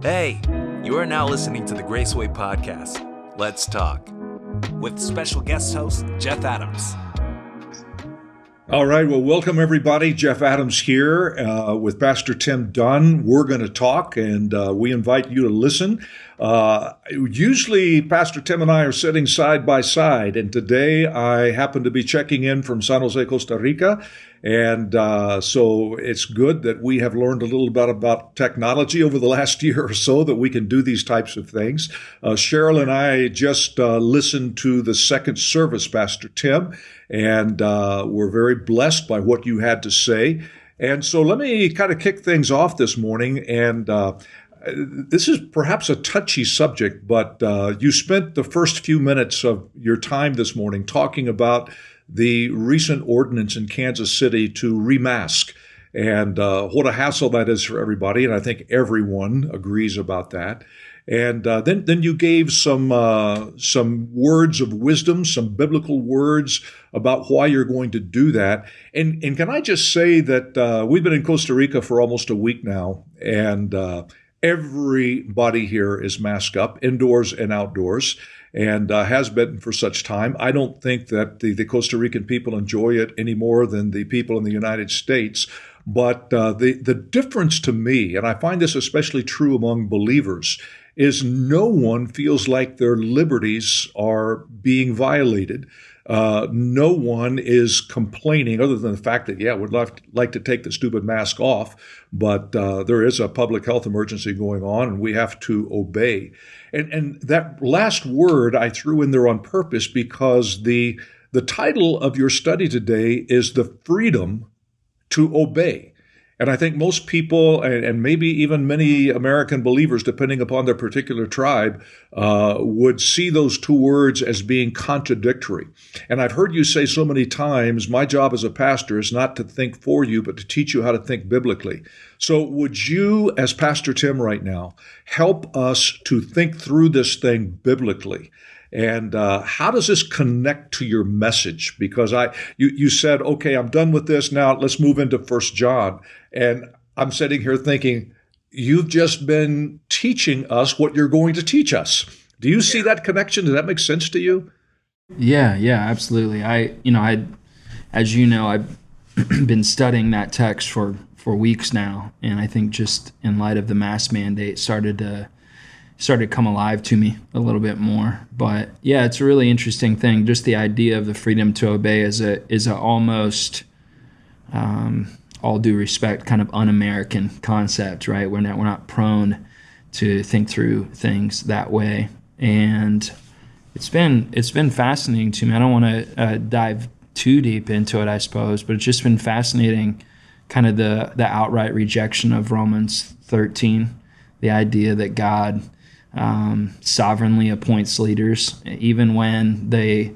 Hey, you are now listening to the Graceway Podcast. Let's talk with special guest host Jeff Adams. All right, well, welcome everybody. Jeff Adams here with Pastor Tim Dunn. We're going to talk, and we invite you to listen. Usually, Pastor Tim and I are sitting side by side, and today I happen to be checking in from San Jose, Costa Rica, and so it's good that we have learned a little bit about technology over the last year or so that we can do these types of things. Cheryl and I just listened to the second service, Pastor Tim, and we're very blessed by what you had to say. And so let me kind of kick things off this morning, and this is perhaps a touchy subject, but you spent the first few minutes of your time this morning talking about the recent ordinance in Kansas City to remask, and what a hassle that is for everybody, and I think everyone agrees about that. And then you gave some words of wisdom, some biblical words about why you're going to do that. And can I just say that we've been in Costa Rica for almost a week now, and everybody here is masked up, indoors and outdoors, and has been for such time. I don't think that the Costa Rican people enjoy it any more than the people in the United States. But the difference to me, and I find this especially true among believers, is no one feels like their liberties are being violated. No one is complaining, other than the fact that, we'd like to take the stupid mask off, but there is a public health emergency going on, and we have to obey. And that last word I threw in there on purpose because the title of your study today is The Freedom to Obey. And I think most people, and maybe even many American believers, depending upon their particular tribe, would see those two words as being contradictory. And I've heard you say so many times, my job as a pastor is not to think for you, but to teach you how to think biblically. So would you, as Pastor Tim right now, help us to think through this thing biblically? And how does this connect to your message? Because you said, okay, I'm done with this. Now let's move into 1 John. And I'm sitting here thinking, you've just been teaching us what you're going to teach us. Do you see that connection? Does that make sense to you? Yeah, absolutely. As you know, I've been studying that text for weeks now. And I think just in light of the mask mandate started to come alive to me a little bit more. But yeah, it's a really interesting thing. Just the idea of the freedom to obey is a almost, all due respect, kind of un-American concept, right? We're not prone to think through things that way. And it's been fascinating to me. I don't want to dive too deep into it, I suppose, but it's just been fascinating, kind of the outright rejection of Romans 13, the idea that God sovereignly appoints leaders, even when they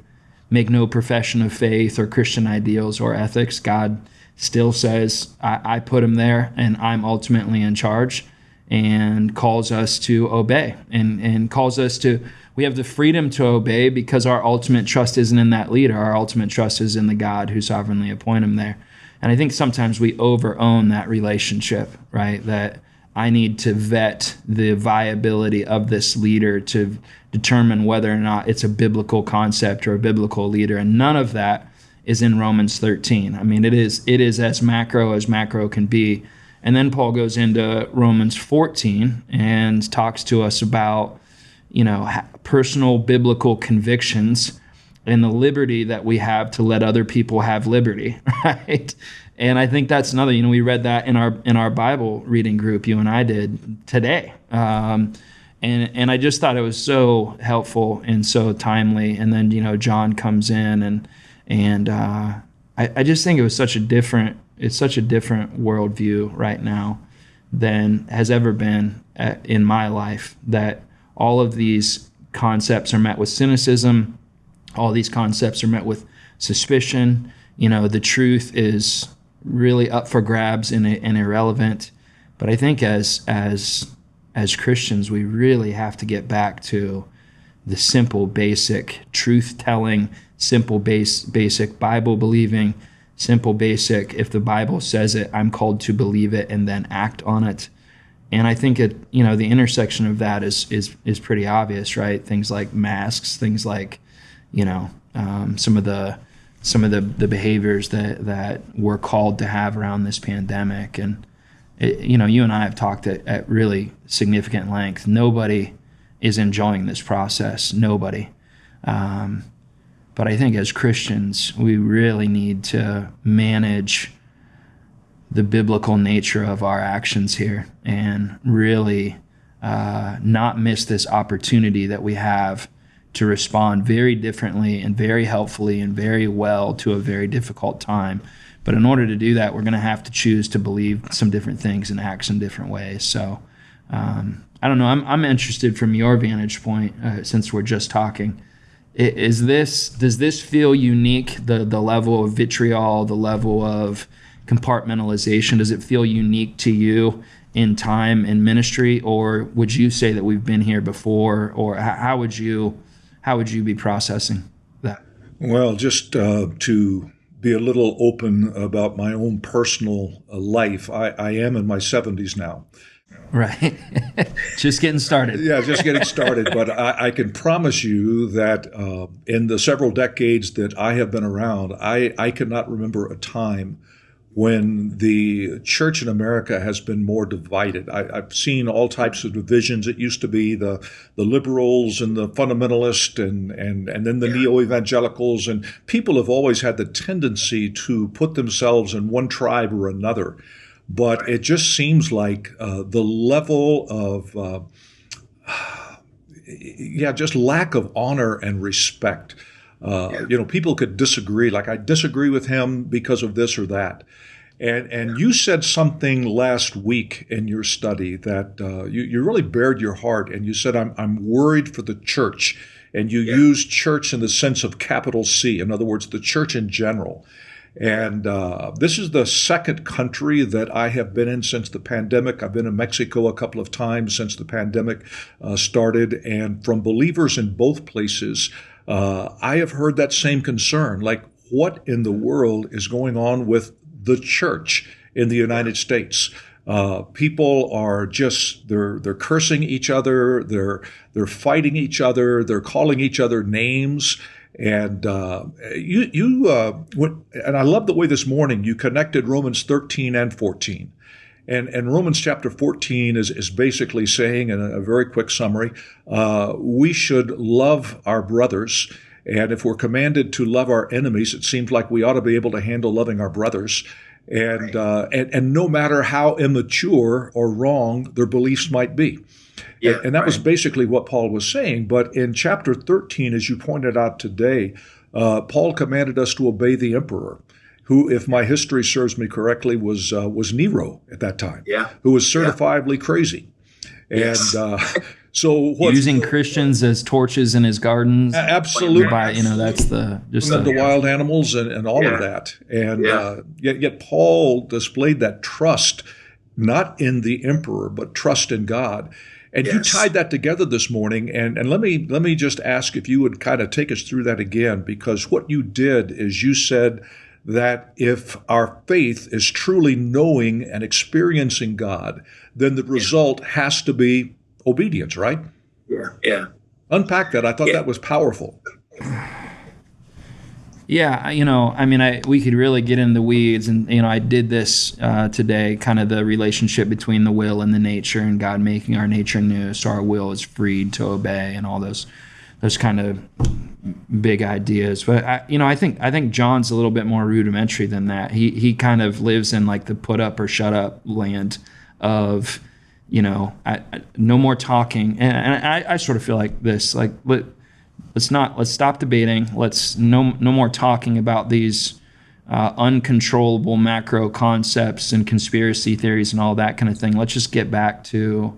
make no profession of faith or Christian ideals or ethics. God still says, I put him there and I'm ultimately in charge, and calls us to obey and calls us to, we have the freedom to obey because our ultimate trust isn't in that leader. Our ultimate trust is in the God who sovereignly appointed him there. And I think sometimes we over-own that relationship, right? That I need to vet the viability of this leader to determine whether or not it's a biblical concept or a biblical leader. And none of that is in Romans 13. I mean, it is as macro can be. And then Paul goes into Romans 14 and talks to us about, personal biblical convictions and the liberty that we have to let other people have liberty, right? And I think that's another, we read that in our Bible reading group, you and I did today. And I just thought it was so helpful and so timely. And then, John comes in and I just think it's such a different worldview right now than has ever been in my life, that all of these concepts are met with cynicism. All these concepts are met with suspicion. The truth is really up for grabs and irrelevant. But I think as Christians, we really have to get back to the simple, basic truth-telling, simple, basic Bible-believing, simple, basic, if the Bible says it, I'm called to believe it and then act on it. And I think the intersection of that is pretty obvious, right? Things like masks, things like, some of the behaviors that we're called to have around this pandemic. And you and I have talked at really significant length. Nobody is enjoying this process. Nobody. But I think as Christians, we really need to manage the biblical nature of our actions here and really not miss this opportunity that we have to respond very differently and very helpfully and very well to a very difficult time. But in order to do that, we're going to have to choose to believe some different things and act some different ways. So I don't know. I'm interested from your vantage point, since we're just talking. Does this feel unique, the level of vitriol, the level of compartmentalization? Does it feel unique to you in time and ministry, or would you say that we've been here before, or how would you be processing that? Well, just to be a little open about my own personal life, I am in my 70s now. Right. Just getting started. Yeah, just getting started. But I can promise you that in the several decades that I have been around, I cannot remember a time when the church in America has been more divided. I've seen all types of divisions. It used to be the liberals and the fundamentalists and then the neo-evangelicals, and people have always had the tendency to put themselves in one tribe or another. But it just seems like the level of, just lack of honor and respect. People could disagree. Like, I disagree with him because of this or that. And you said something last week in your study that you really bared your heart, and you said, I'm worried for the church. And you used church in the sense of capital C. In other words, the church in general. And this is the second country that I have been in since the pandemic. I've been in Mexico a couple of times since the pandemic started. And from believers in both places, I have heard that same concern. Like, what in the world is going on with the church in the United States? People are just, they're cursing each other. They're fighting each other. They're calling each other names. And and I love the way this morning you connected Romans 13 and 14. And Romans chapter 14 is basically saying, in a very quick summary, we should love our brothers. And if we're commanded to love our enemies, it seems like we ought to be able to handle loving our brothers. And no matter how immature or wrong their beliefs might be. Yeah, and that was basically what Paul was saying. But in chapter 13, as you pointed out today, Paul commanded us to obey the emperor, who, if my history serves me correctly, was Nero at that time, who was certifiably crazy. And so using Christians as torches in his gardens. Absolutely. That's the wild animals and all of that. And yet Paul displayed that trust, not in the emperor, but trust in God. And you tied that together this morning, and let me just ask if you would kind of take us through that again, because what you did is you said that if our faith is truly knowing and experiencing God, then the result has to be obedience, right? Yeah. Unpack that. I thought that was powerful. Yeah, we could really get in the weeds, and I did this today, kind of the relationship between the will and the nature, and God making our nature new, so our will is freed to obey, and all those kind of big ideas. But I think John's a little bit more rudimentary than that. He kind of lives in like the put up or shut up land of, no more talking, and I sort of feel like this, like let's stop debating. Let's no more talking about these uncontrollable macro concepts and conspiracy theories and all that kind of thing. Let's just get back to,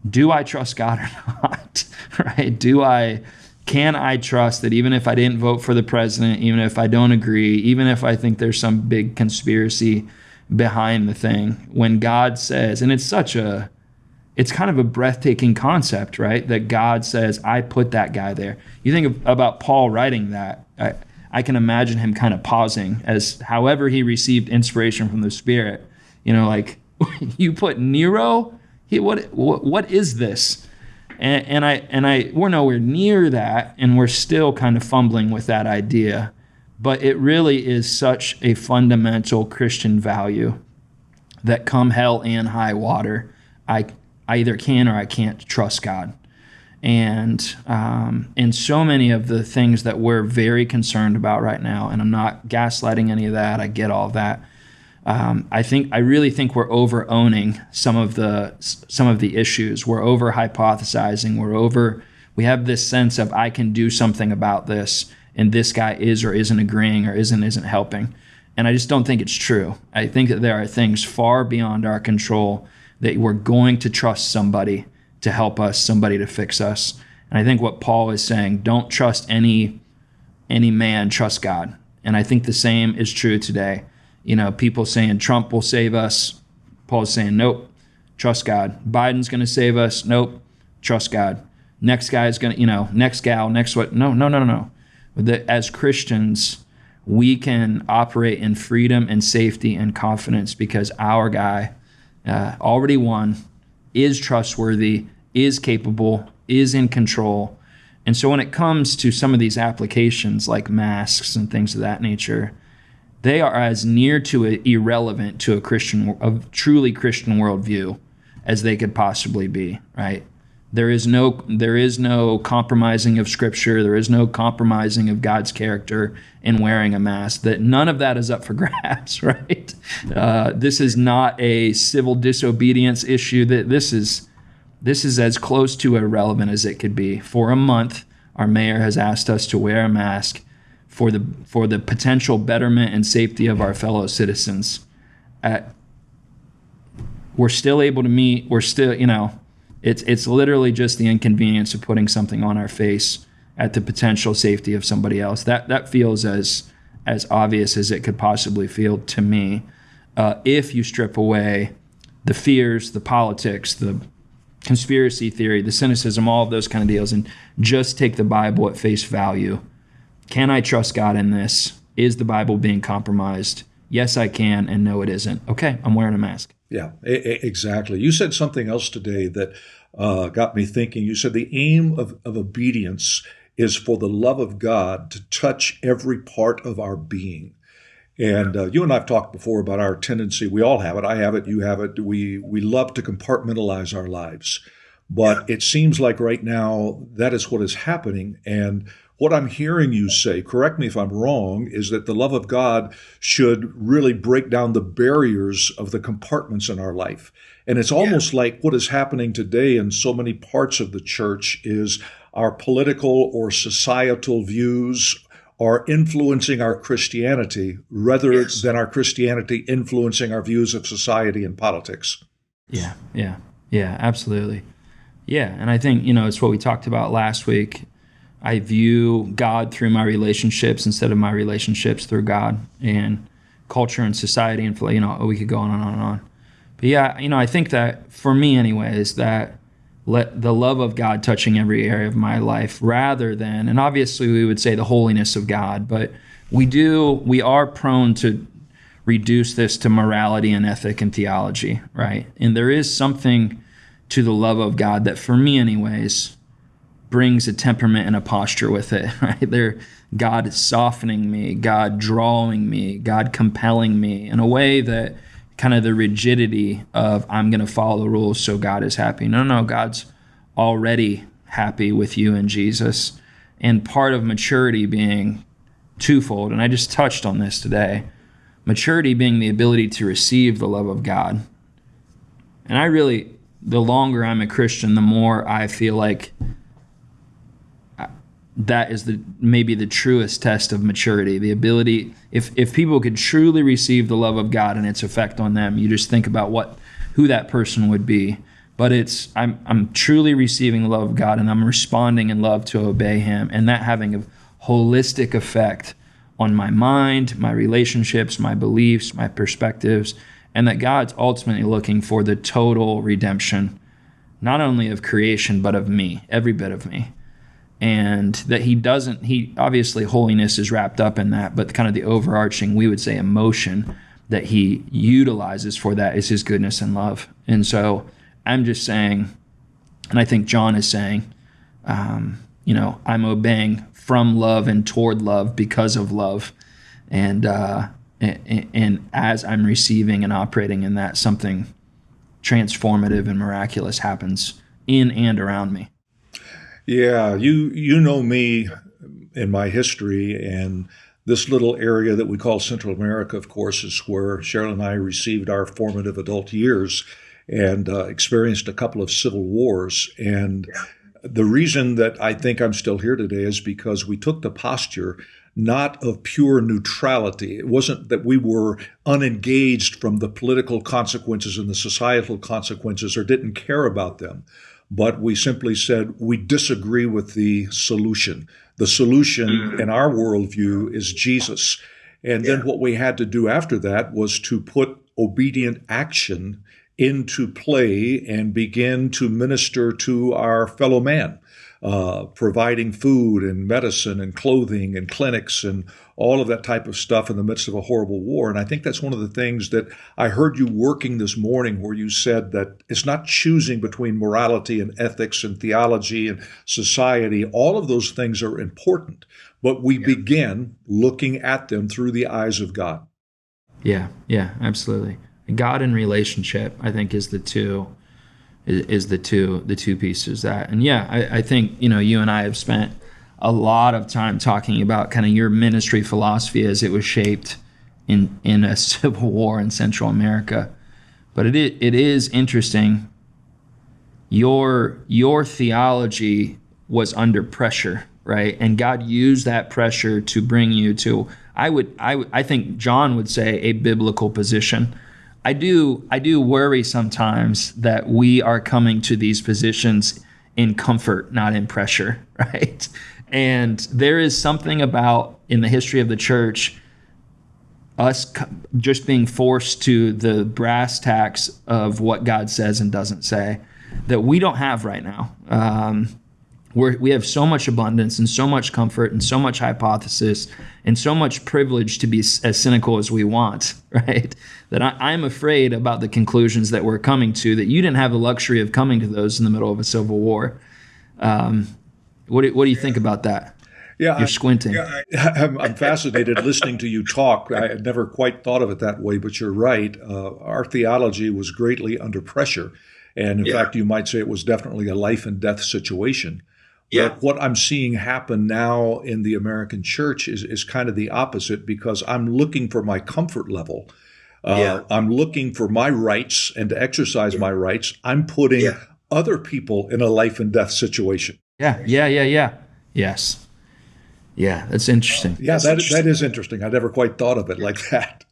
do I trust God or not? Right? Can I trust that even if I didn't vote for the president, even if I don't agree, even if I think there's some big conspiracy behind the thing, when God says, and it's kind of a breathtaking concept, right? That God says, I put that guy there. You think about Paul writing that. I can imagine him kind of pausing as however he received inspiration from the Spirit. Like, you put Nero what is this? And we're nowhere near that, and we're still kind of fumbling with that idea. But it really is such a fundamental Christian value that come hell and high water, I either can or I can't trust God. And so many of the things that we're very concerned about right now, and I'm not gaslighting any of that, I get all of that. I really think we're over owning some of the issues. We're over hypothesizing. We have this sense of I can do something about this, and this guy is or isn't agreeing or isn't helping. And I just don't think it's true. I think that there are things far beyond our control that we're going to trust somebody to help us, somebody to fix us. And I think what Paul is saying, don't trust any man, trust God. And I think the same is true today. People saying Trump will save us. Paul's saying, nope, trust God. Biden's going to save us. Nope, trust God. Next guy is going to, next gal, next what? No. As Christians, we can operate in freedom and safety and confidence because our guy already won, is trustworthy, is capable, is in control. And so when it comes to some of these applications like masks and things of that nature, they are as near to irrelevant to a truly Christian worldview as they could possibly be, right? There is no compromising of Scripture. There is no compromising of God's character in wearing a mask. That none of that is up for grabs, right? This is not a civil disobedience issue. That this is as close to irrelevant as it could be. For a month, our mayor has asked us to wear a mask for the potential betterment and safety of our fellow citizens. We're still able to meet. We're still, It's literally just the inconvenience of putting something on our face at the potential safety of somebody else. That feels as obvious as it could possibly feel to me. If you strip away the fears, the politics, the conspiracy theory, the cynicism, all of those kind of deals, and just take the Bible at face value. Can I trust God in this? Is the Bible being compromised? Yes, I can, and no, it isn't. Okay, I'm wearing a mask. Yeah, exactly. You said something else today that got me thinking. You said the aim of obedience is for the love of God to touch every part of our being. And you and I have talked before about our tendency. We all have it. I have it. You have it. We love to compartmentalize our lives. But it seems like right now that is what is happening. And what I'm hearing you say, correct me if I'm wrong, is that the love of God should really break down the barriers of the compartments in our life. And it's almost like what is happening today in so many parts of the church is our political or societal views are influencing our Christianity rather than our Christianity influencing our views of society and politics. Yeah, absolutely. Yeah, and I think, it's what we talked about last week. I view God through my relationships instead of my relationships through God, and culture and society, and we could go on and on and on. But yeah, I think that for me anyways, that let the love of God touching every area of my life rather than, and obviously we would say the holiness of God, but we are prone to reduce this to morality and ethic and theology, right? And there is something to the love of God that for me anyways brings a temperament and a posture with it, right? God softening me, God drawing me, God compelling me in a way that kind of the rigidity of I'm going to follow the rules so God is happy. No, God's already happy with you in Jesus. And part of maturity being twofold, and I just touched on this today, maturity being the ability to receive the love of God. And the longer I'm a Christian, the more I feel like that is maybe the truest test of maturity. The ability, if people could truly receive the love of God and its effect on them, you just think about who that person would be. But I'm truly receiving the love of God, and I'm responding in love to obey Him, and that having a holistic effect on my mind, my relationships, my beliefs, my perspectives, and that God's ultimately looking for the total redemption, not only of creation, but of me, every bit of me. And that he obviously holiness is wrapped up in that, but kind of the overarching, we would say, emotion that he utilizes for that is his goodness and love. And so I'm just saying, and I think John is saying, I'm obeying from love and toward love because of love. And as I'm receiving and operating in that, something transformative and miraculous happens in and around me. Yeah, you know me in my history, and this little area that we call Central America, of course, is where Cheryl and I received our formative adult years and experienced a couple of civil wars. And the reason that I think I'm still here today is because we took the posture not of pure neutrality. It wasn't that we were unengaged from the political consequences and the societal consequences or didn't care about them, but we simply said we disagree with the solution. The solution in our worldview is Jesus. And then what we had to do after that was to put obedient action into play and begin to minister to our fellow man, providing food and medicine and clothing and clinics and all of that type of stuff in the midst of a horrible war. And I think that's one of the things that I heard you working this morning, where you said that it's not choosing between morality and ethics and theology and society. All of those things are important, but we begin looking at them through the eyes of God. Yeah, absolutely. God and relationship, I think, is the two pieces that. And I think, you and I have spent a lot of time talking about kind of your ministry philosophy as it was shaped in a civil war in Central America. But it is interesting. Your theology was under pressure, right? And God used that pressure to bring you to, I think John would say, a biblical position. I do worry sometimes that we are coming to these positions in comfort, not in pressure, right? And there is something about, in the history of the church, us just being forced to the brass tacks of what God says and doesn't say that we don't have right now. We have so much abundance and so much comfort and so much hypothesis and so much privilege to be as cynical as we want, right? That I'm afraid about the conclusions that we're coming to, that you didn't have the luxury of coming to those in the middle of a civil war. What do you think about that? Yeah, You're squinting. I'm fascinated listening to you talk. I had never quite thought of it that way, but you're right. Our theology was greatly under pressure. And in fact, you might say it was definitely a life and death situation. But what I'm seeing happen now in the American church is kind of the opposite, because I'm looking for my comfort level. I'm looking for my rights, and to exercise my rights, I'm putting other people in a life and death situation. Yes. Yeah, that's interesting. Yeah, that is interesting. I never quite thought of it like that.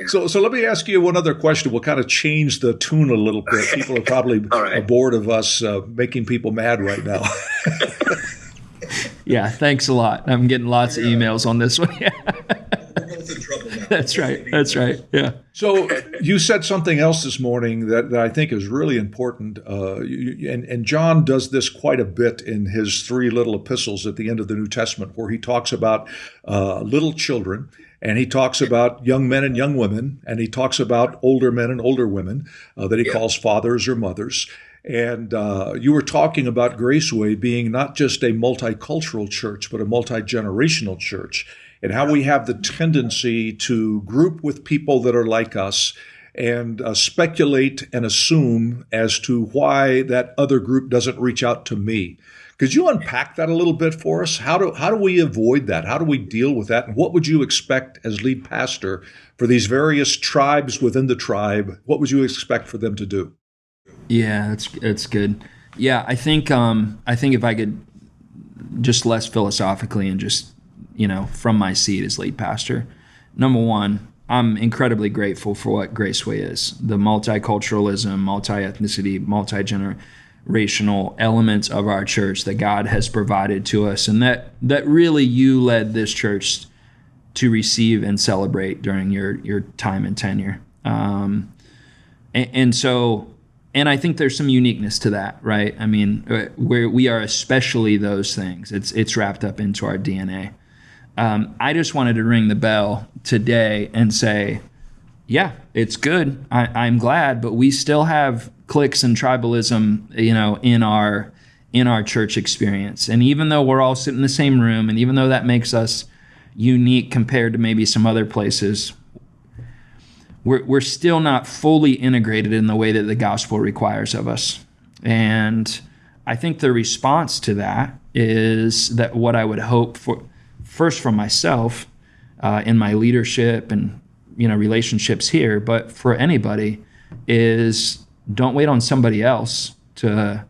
So let me ask you one other question. We'll kind of change the tune a little bit. People are probably bored of us making people mad right now. Yeah, thanks a lot. I'm getting lots of emails on this one. We're both in trouble now. That's right. Yeah. So you said something else this morning that I think is really important. And John does this quite a bit in his 3 little epistles at the end of the New Testament, where he talks about little children, and he talks about young men and young women, and he talks about older men and older women that he calls fathers or mothers. And you were talking about Graceway being not just a multicultural church, but a multi-generational church, and how we have the tendency to group with people that are like us and speculate and assume as to why that other group doesn't reach out to me. Could you unpack that a little bit for us? How do we avoid that? How do we deal with that? And what would you expect as lead pastor for these various tribes within the tribe? What would you expect for them to do? Yeah, that's good. Yeah, I think if I could just less philosophically and just, from my seat as lead pastor, number one, I'm incredibly grateful for what Graceway is. The multiculturalism, multi-ethnicity, multi-generational elements of our church that God has provided to us, and that really you led this church to receive and celebrate during your time and tenure. And I think there's some uniqueness to that, right? I mean, we are especially those things. It's wrapped up into our DNA. I just wanted to ring the bell today and say, yeah, it's good. I'm glad, but we still have cliques and tribalism, in our church experience. And even though we're all sitting in the same room, and even though that makes us unique compared to maybe some other places, we're still not fully integrated in the way that the gospel requires of us. And I think the response to that is that what I would hope for, first for myself, in my leadership and relationships here, but for anybody, is don't wait on somebody else to.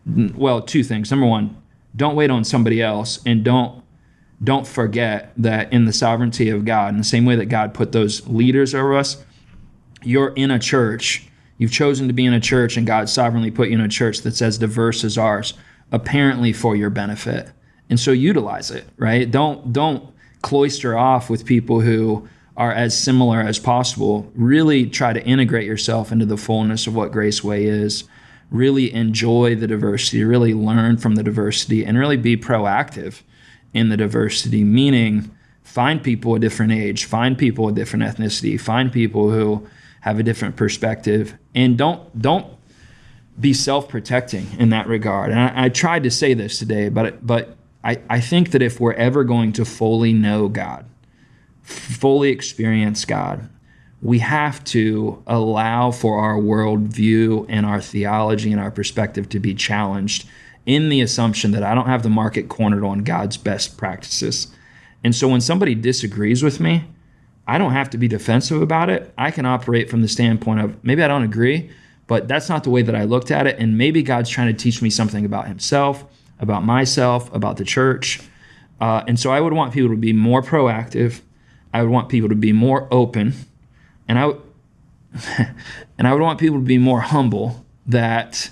Well, two things. Number one, don't wait on somebody else, and don't forget that in the sovereignty of God, in the same way that God put those leaders over us, you're in a church. You've chosen to be in a church, and God sovereignly put you in a church that's as diverse as ours, apparently for your benefit. And so utilize it, right? Don't cloister off with people who are as similar as possible. Really try to integrate yourself into the fullness of what Graceway is. Really enjoy the diversity, really learn from the diversity, and really be proactive in the diversity, meaning find people a different age, find people a different ethnicity, find people who have a different perspective, and don't be self-protecting in that regard. And I tried to say this today, but I think that if we're ever going to fully know God, fully experience God, we have to allow for our worldview and our theology and our perspective to be challenged in the assumption that I don't have the market cornered on God's best practices. And so when somebody disagrees with me, I don't have to be defensive about it. I can operate from the standpoint of maybe I don't agree, but that's not the way that I looked at it. And maybe God's trying to teach me something about himself, about myself, about the church. And so I would want people to be more proactive. I would want people to be more open. And I would want people to be more humble, that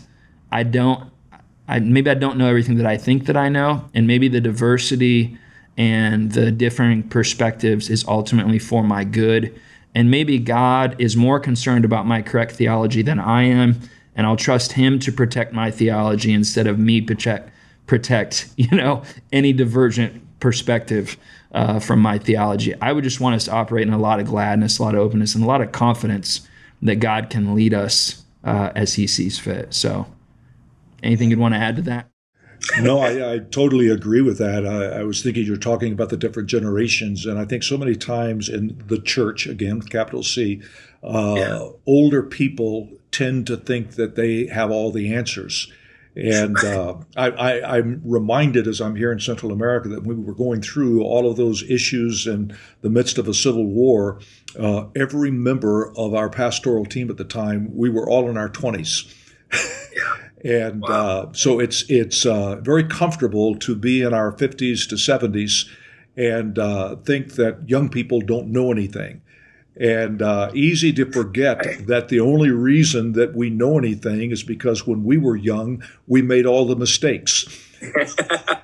maybe I don't know everything that I think that I know, and maybe the diversity and the differing perspectives is ultimately for my good. And maybe God is more concerned about my correct theology than I am, and I'll trust him to protect my theology instead of me protect any divergent perspective from my theology. I would just want us to operate in a lot of gladness, a lot of openness, and a lot of confidence that God can lead us as he sees fit. So anything you'd want to add to that? No, I totally agree with that. I was thinking you're talking about the different generations, and I think so many times in the church, again, capital C, older people tend to think that they have all the answers. And I'm reminded as I'm here in Central America that when we were going through all of those issues in the midst of a civil war, every member of our pastoral team at the time, we were all in our 20s. And so it's very comfortable to be in our 50s to 70s and think that young people don't know anything. And easy to forget that the only reason that we know anything is because when we were young, we made all the mistakes.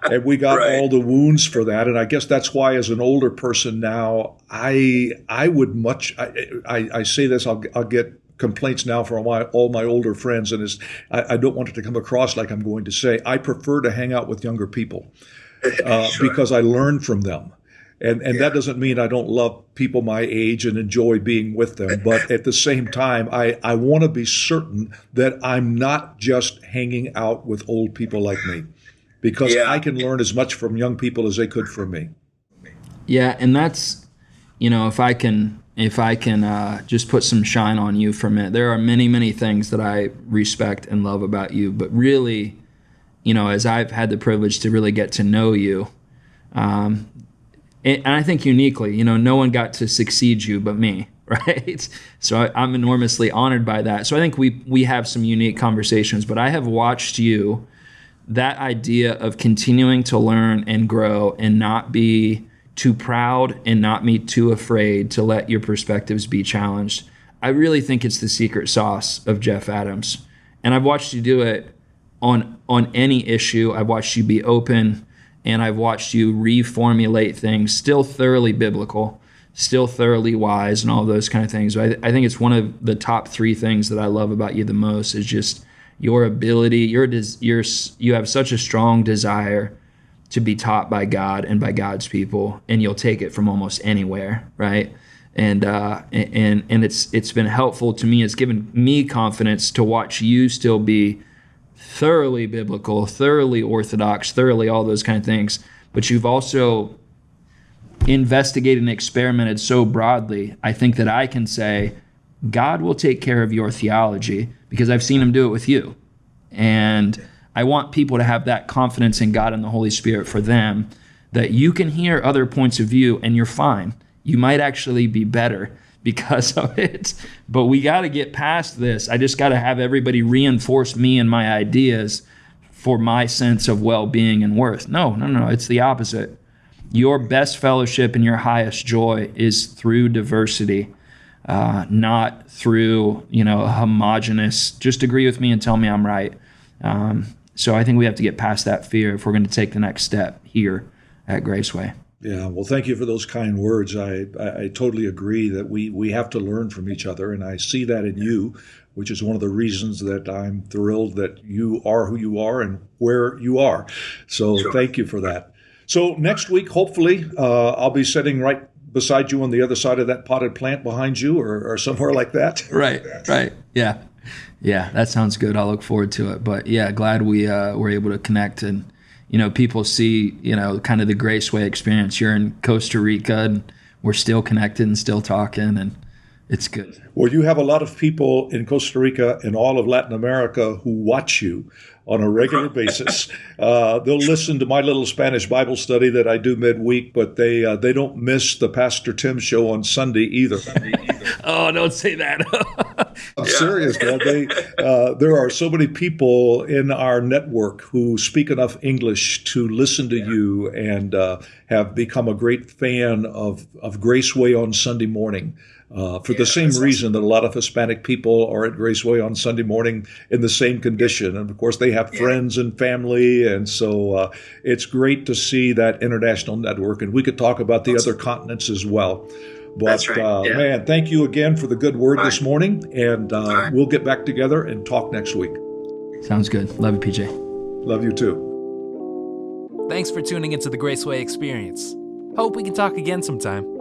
And we got all the wounds for that. And I guess that's why as an older person now, I would I say this, I'll get complaints now from all my older friends, and I don't want it to come across like I'm going to say, I prefer to hang out with younger people because I learn from them. And that doesn't mean I don't love people my age and enjoy being with them. But at the same time, I want to be certain that I'm not just hanging out with old people like me, because I can learn as much from young people as they could from me. Yeah, and that's, if I can just put some shine on you for a minute. There are many, many things that I respect and love about you. But really, as I've had the privilege to really get to know you, and I think uniquely, no one got to succeed you but me, right? So I'm enormously honored by that. So I think we have some unique conversations, but I have watched you, that idea of continuing to learn and grow and not be too proud and not be too afraid to let your perspectives be challenged. I really think it's the secret sauce of Jeff Adams. And I've watched you do it on any issue. I've watched you be open, and I've watched you reformulate things, still thoroughly biblical, still thoroughly wise, and all those kind of things. I think it's one of the top three things that I love about you the most is just your ability. You have such a strong desire to be taught by God and by God's people, and you'll take it from almost anywhere, right? and it's been helpful to me. It's given me confidence to watch you still be thoroughly biblical, thoroughly orthodox, thoroughly all those kind of things. But you've also investigated and experimented so broadly. I think that I can say God will take care of your theology because I've seen him do it with you. And I want people to have that confidence in God and the Holy Spirit for them, that you can hear other points of view and you're fine. You might actually be better because of it. But we got to get past this. I just got to have everybody reinforce me and my ideas for my sense of well-being and worth. No. It's the opposite. Your best fellowship and your highest joy is through diversity, not through, a homogenous, just agree with me and tell me I'm right. So I think we have to get past that fear if we're going to take the next step here at Graceway. Yeah, well, thank you for those kind words. I totally agree that we have to learn from each other, and I see that in you, which is one of the reasons that I'm thrilled that you are who you are and where you are. So sure. Thank you for that. So next week, hopefully, I'll be sitting right beside you on the other side of that potted plant behind you or somewhere like that. Right. Yeah, that sounds good. I'll look forward to it. But yeah, glad we were able to connect and, people see, kind of the Graceway experience. You're in Costa Rica and we're still connected and still talking, and it's good. Well, you have a lot of people in Costa Rica and all of Latin America who watch you on a regular basis. They'll listen to my little Spanish Bible study that I do midweek, but they don't miss the Pastor Tim show on Sunday either. Oh, don't say that. I'm serious, man. There are so many people in our network who speak enough English to listen to you and have become a great fan of Graceway on Sunday morning. For the same reason that a lot of Hispanic people are at Graceway on Sunday morning in the same condition. And of course, they have friends and family. And so it's great to see that international network. And we could talk about the other continents as well. But that's right. Man, thank you again for the good word this morning. And we'll get back together and talk next week. Sounds good. Love you, PJ. Love you too. Thanks for tuning into the Graceway Experience. Hope we can talk again sometime.